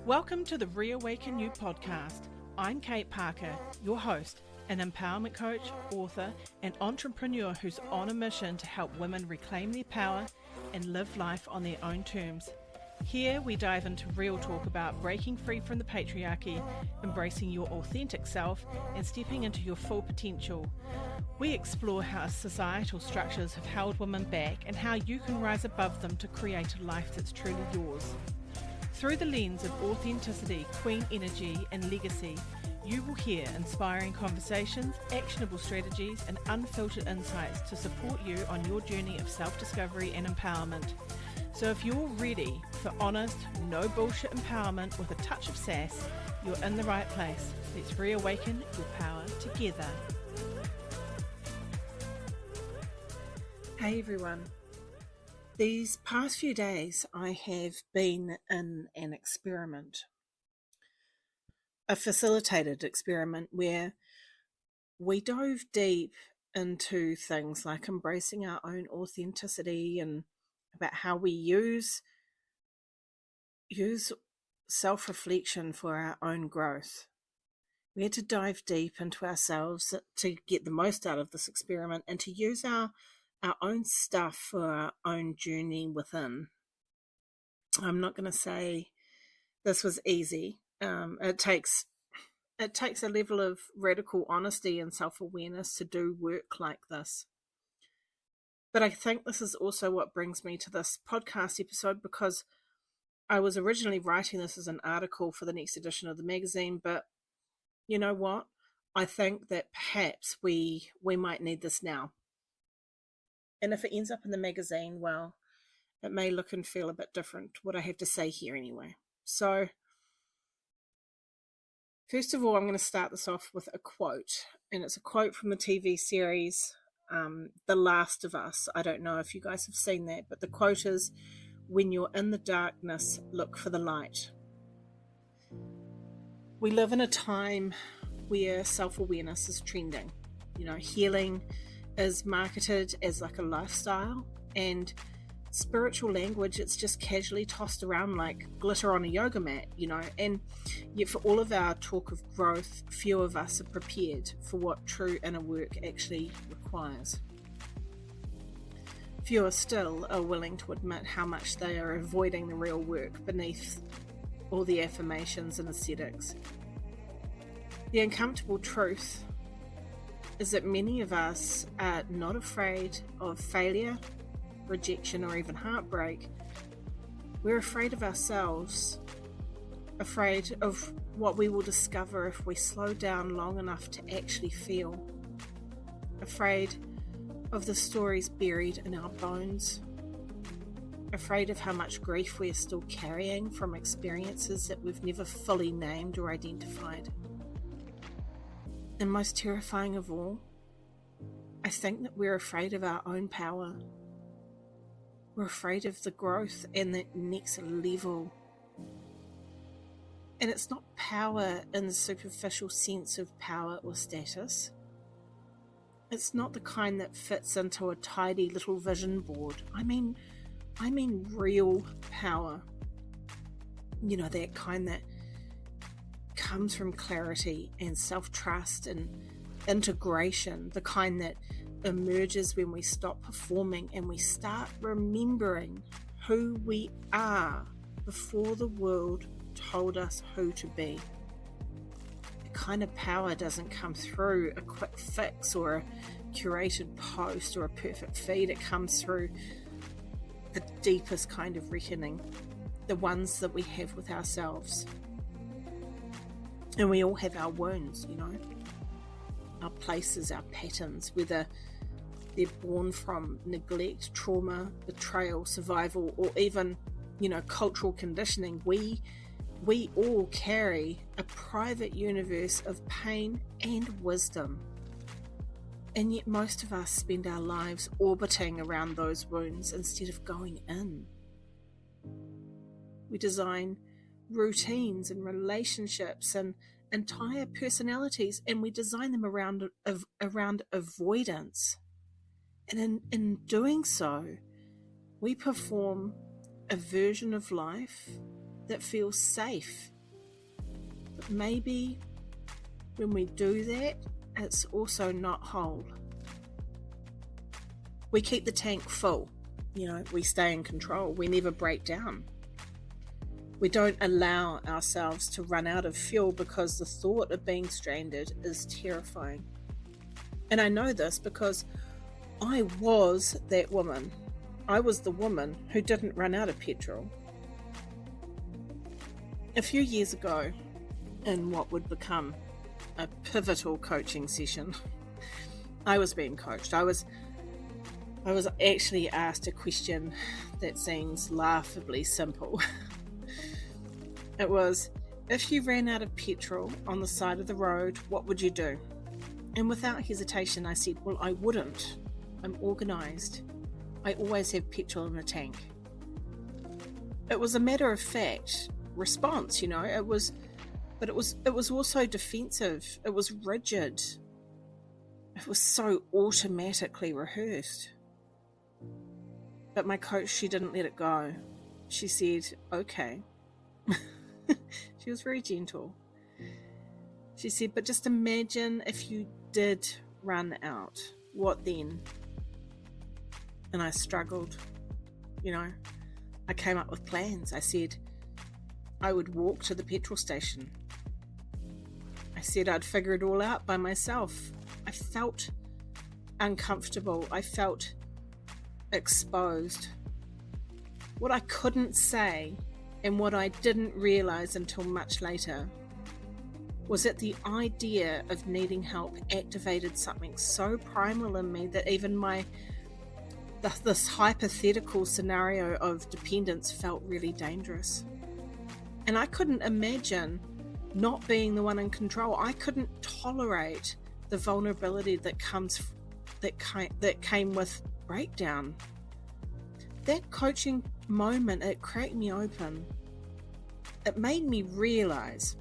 Welcome to the Reawaken You podcast. I'm Kate Parker, your host, an empowerment coach, author, and entrepreneur who's on a mission to help women reclaim their power and live life on their own terms. Here we dive into real talk about breaking free from the patriarchy, embracing your authentic self, and stepping into your full potential. We explore how societal structures have held women back and how you can rise above them to create a life that's truly yours. Through the lens of authenticity, queen energy, and legacy, you will hear inspiring conversations, actionable strategies, and unfiltered insights to support you on your journey of self-discovery and empowerment. So if you're ready for honest, no bullshit empowerment with a touch of sass, you're in the right place. Let's reawaken your power together. Hey everyone. These past few days I have been in an experiment, a facilitated experiment where we dove deep into things like embracing our own authenticity and about how we use self-reflection for our own growth. We had to dive deep into ourselves to get the most out of this experiment and to use our own stuff for our own journey within. I'm not going to say this was easy. It takes a level of radical honesty and self-awareness to do work like this. But I think this is also what brings me to this podcast episode, because I was originally writing this as an article for the next edition of the magazine, but you know what? I think that perhaps we might need this now. And if it ends up in the magazine, well, it may look and feel a bit different, what I have to say here anyway. So, first of all, I'm going to start this off with a quote. And it's a quote from the TV series, The Last of Us. I don't know if you guys have seen that, but the quote is, "When you're in the darkness, look for the light." We live in a time where self-awareness is trending. You know, healing is marketed as like a lifestyle, and spiritual language, it's just casually tossed around like glitter on a yoga mat, you know. And yet for all of our talk of growth, few of us are prepared for what true inner work actually requires. Fewer still are willing to admit how much they are avoiding the real work beneath all the affirmations and aesthetics. The uncomfortable truth is that many of us are not afraid of failure, rejection, or even heartbreak. We're afraid of ourselves, afraid of what we will discover if we slow down long enough to actually feel, afraid of the stories buried in our bones, afraid of how much grief we are still carrying from experiences that we've never fully named or identified. And most terrifying of all, I think that we're afraid of our own power. We're afraid of the growth and the next level. And it's not power in the superficial sense of power or status. It's not the kind that fits into a tidy little vision board. I mean real power. You know, that kind that comes from clarity and self-trust and integration, the kind that emerges when we stop performing and we start remembering who we are before the world told us who to be. The kind of power doesn't come through a quick fix or a curated post or a perfect feed. It comes through the deepest kind of reckoning, the ones that we have with ourselves. And we all have our wounds, you know, our places, our patterns, whether they're born from neglect, trauma, betrayal, survival, or even, you know, cultural conditioning. We all carry a private universe of pain and wisdom. And yet most of us spend our lives orbiting around those wounds instead of going in. We design routines and relationships and entire personalities, and we design them around avoidance. And in doing so, we perform a version of life that feels safe. But maybe when we do that, it's also not whole. We keep the tank full. We stay in control. We never break down. We don't allow ourselves to run out of fuel because the thought of being stranded is terrifying. And I know this because I was that woman. I was the woman who didn't run out of petrol. A few years ago, in what would become a pivotal coaching session, I was being coached. I was actually asked a question that seems laughably simple. It was, if you ran out of petrol on the side of the road, what would you do? And without hesitation, I said, well, I wouldn't. I'm organised. I always have petrol in the tank. It was a matter of fact response, but it was also defensive. It was rigid. It was so automatically rehearsed. But my coach, she didn't let it go. She said, okay. She was very gentle. She said, but just imagine if you did run out, what then? And I struggled. I came up with plans. I said I would walk to the petrol station. I said I'd figure it all out by myself. I felt uncomfortable. I felt exposed. What I couldn't say, and what I didn't realize until much later, was that the idea of needing help activated something so primal in me that even this hypothetical scenario of dependence felt really dangerous. And I couldn't imagine not being the one in control. I couldn't tolerate the vulnerability that came with breakdown. That coaching moment, it cracked me open. It made me realize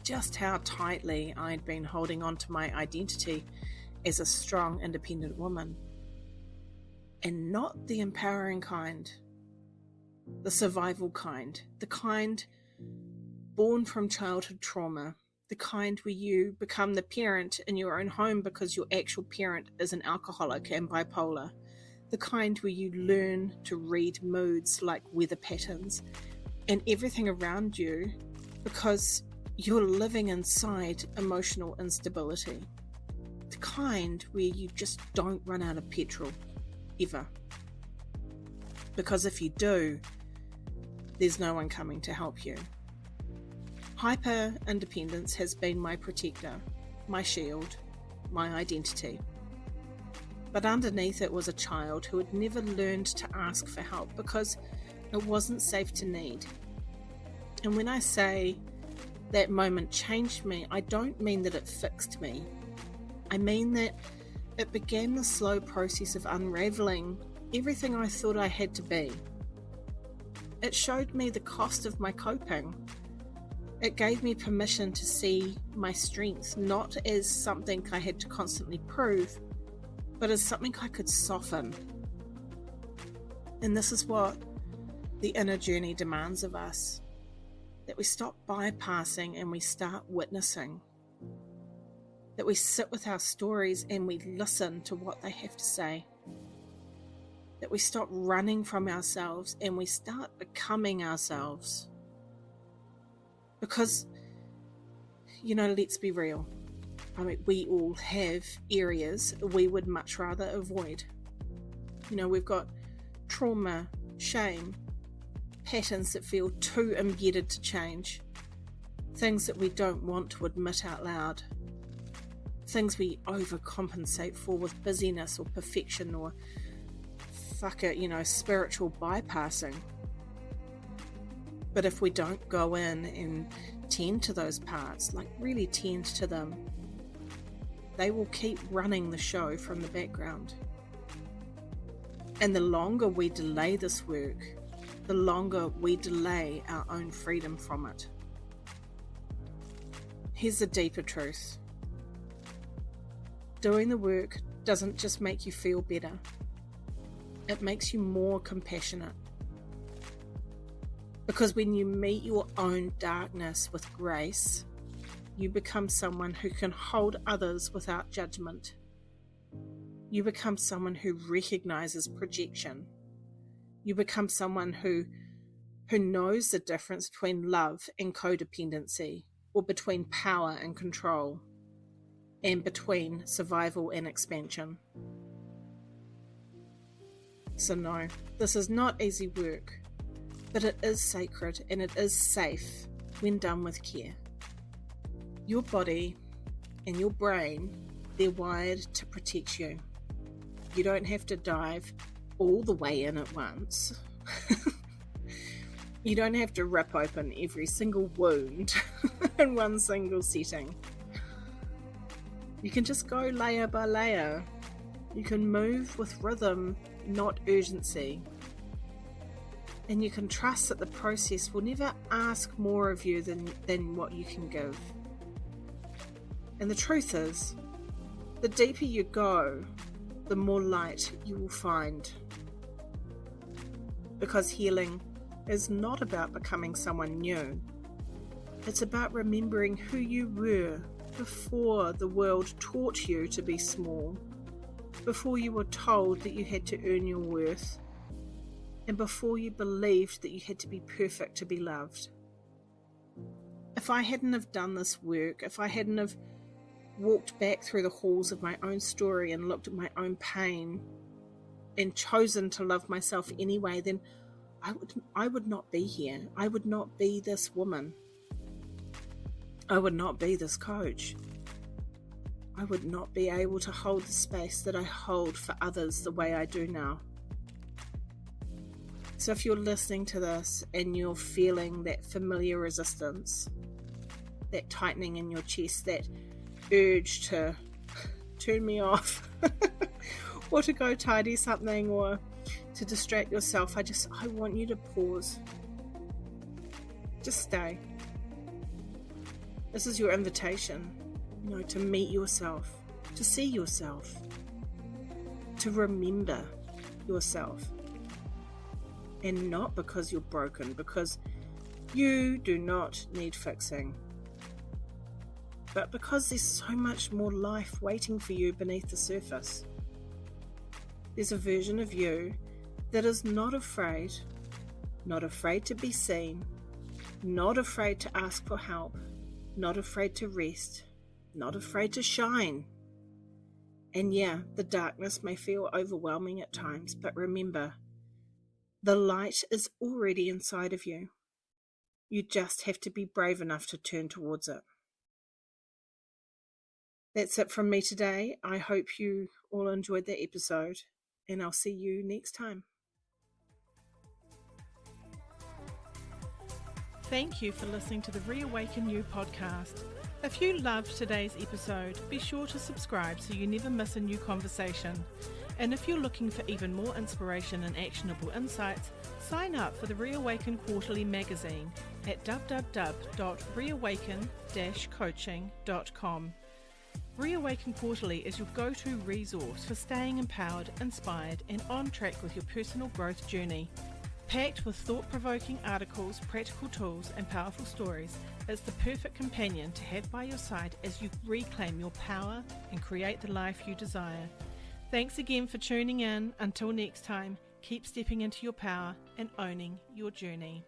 just how tightly I'd been holding on to my identity as a strong, independent woman. And not the empowering kind, the survival kind, the kind born from childhood trauma, the kind where you become the parent in your own home because your actual parent is an alcoholic and bipolar, the kind where you learn to read moods like weather patterns and everything around you because you're living inside emotional instability, the kind where you just don't run out of petrol, ever. Because if you do, there's no one coming to help you. Hyper independence has been my protector, my shield, my identity. But underneath it was a child who had never learned to ask for help because it wasn't safe to need. And when I say that moment changed me, I don't mean that it fixed me. I mean that it began the slow process of unraveling everything I thought I had to be. It showed me the cost of my coping. It gave me permission to see my strengths not as something I had to constantly prove, but as something I could soften. And this is what the inner journey demands of us, that we stop bypassing and we start witnessing, that we sit with our stories and we listen to what they have to say, that we stop running from ourselves and we start becoming ourselves. Because, let's be real. We all have areas we would much rather avoid. We've got trauma, shame, patterns that feel too embedded to change, things that we don't want to admit out loud, things we overcompensate for with busyness or perfection or spiritual bypassing. But if we don't go in and tend to those parts, really tend to them, they will keep running the show from the background. And the longer we delay this work, the longer we delay our own freedom from it. Here's the deeper truth. Doing the work doesn't just make you feel better. It makes you more compassionate. Because when you meet your own darkness with grace, you become someone who can hold others without judgment. You become someone who recognizes projection. You become someone who knows the difference between love and codependency, or between power and control, and between survival and expansion. So no, this is not easy work, but it is sacred and it is safe when done with care. Your body and your brain, they're wired to protect you. You don't have to dive all the way in at once. You don't have to rip open every single wound in one single setting. You can just go layer by layer. You can move with rhythm, not urgency. And you can trust that the process will never ask more of you than what you can give. And the truth is, the deeper you go, the more light you will find. Because healing is not about becoming someone new. It's about remembering who you were before the world taught you to be small, before you were told that you had to earn your worth, and before you believed that you had to be perfect to be loved. If I hadn't have done this work, if I hadn't have walked back through the halls of my own story and looked at my own pain and chosen to love myself anyway, then I would not be here. I would not be this woman. I would not be this coach. I would not be able to hold the space that I hold for others the way I do now. So if you're listening to this and you're feeling that familiar resistance, that tightening in your chest, that urge to turn me off or to go tidy something or to distract yourself, I want you to pause. Just stay. This is your invitation, to meet yourself, to see yourself, to remember yourself. And not because you're broken, because you do not need fixing, but because there's so much more life waiting for you beneath the surface. There's a version of you that is not afraid to be seen, not afraid to ask for help, not afraid to rest, not afraid to shine. And yeah, the darkness may feel overwhelming at times, but remember, the light is already inside of you. You just have to be brave enough to turn towards it. That's it from me today. I hope you all enjoyed that episode, and I'll see you next time. Thank you for listening to the Reawaken You podcast. If you loved today's episode, be sure to subscribe so you never miss a new conversation. And if you're looking for even more inspiration and actionable insights, sign up for the Reawaken Quarterly magazine at www.reawaken-coaching.com. Reawaken Quarterly is your go-to resource for staying empowered, inspired, and on track with your personal growth journey. Packed with thought-provoking articles, practical tools, and powerful stories, it's the perfect companion to have by your side as you reclaim your power and create the life you desire. Thanks again for tuning in. Until next time, keep stepping into your power and owning your journey.